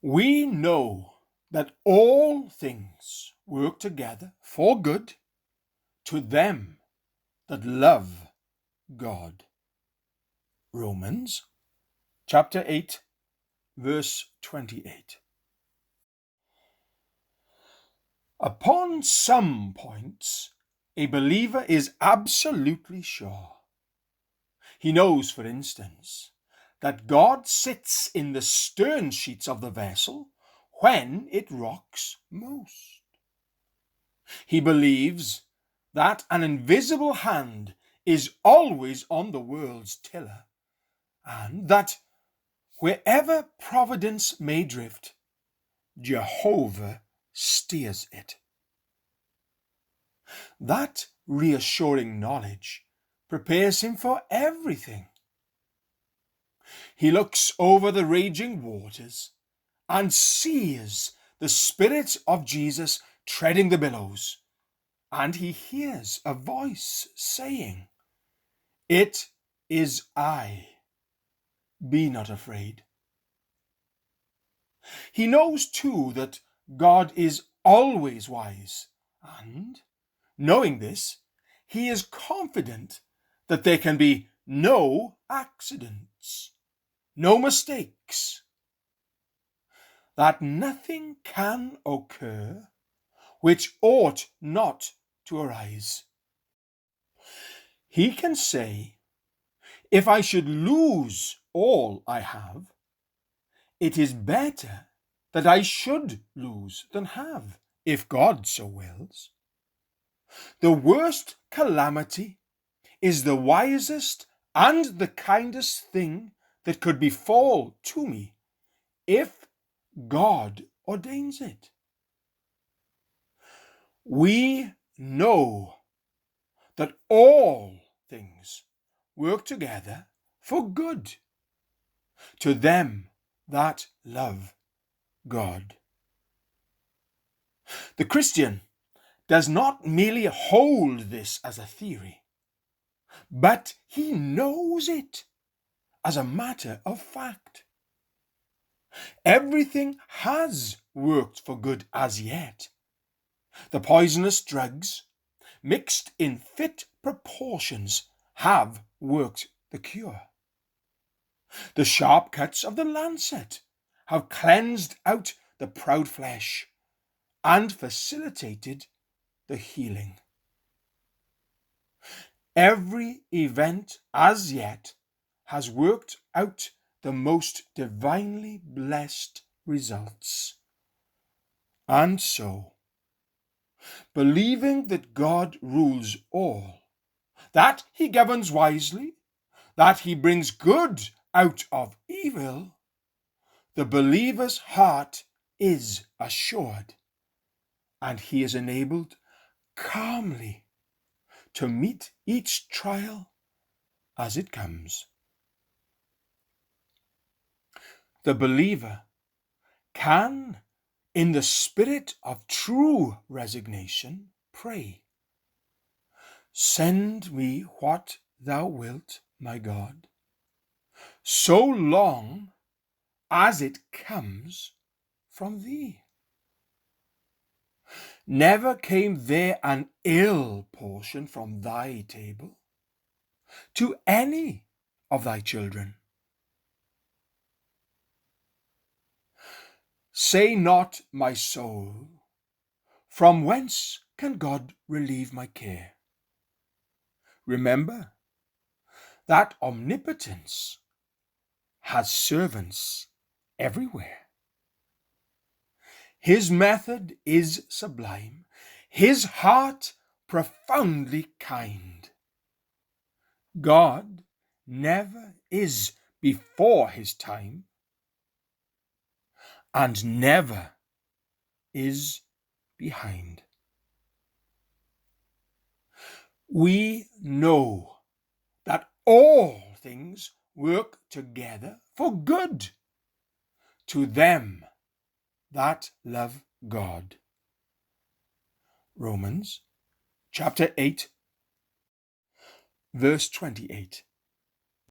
We know that all things work together for good to them that love God. Romans chapter 8, verse 28. Upon some points, a believer is absolutely sure. He knows, for instance, that God sits in the stern sheets of the vessel when it rocks most. He believes that an invisible hand is always on the world's tiller, and that wherever providence may drift, Jehovah steers it. That reassuring knowledge prepares him for everything. He looks over the raging waters and sees the Spirit of Jesus treading the billows, and he hears a voice saying, "It is I. Be not afraid." He knows too that God is always wise, and knowing this, he is confident that there can be no accidents, no mistakes, that nothing can occur which ought not to arise. He can say, if I should lose all I have, it is better that I should lose than have, if God so wills. The worst calamity is the wisest and the kindest thing that could befall to me, if God ordains it. We know that all things work together for good to them that love God. The Christian does not merely hold this as a theory, but he knows it as a matter of fact. Everything has worked for good as yet. The poisonous drugs, mixed in fit proportions, have worked the cure. The sharp cuts of the lancet have cleansed out the proud flesh and facilitated the healing. Every event as yet has worked out the most divinely blessed results. And so, believing that God rules all, that he governs wisely, that he brings good out of evil, the believer's heart is assured, and he is enabled calmly to meet each trial as it comes. The believer can, in the spirit of true resignation, pray, "Send me what thou wilt, my God, so long as it comes from thee." Never came there an ill portion from thy table to any of thy children. Say not, my soul, from whence can God relieve my care? Remember that omnipotence has servants everywhere. His method is sublime, his heart profoundly kind. God never is before his time, and never is behind. We know that all things work together for good to them that love God. Romans chapter 8, verse 28.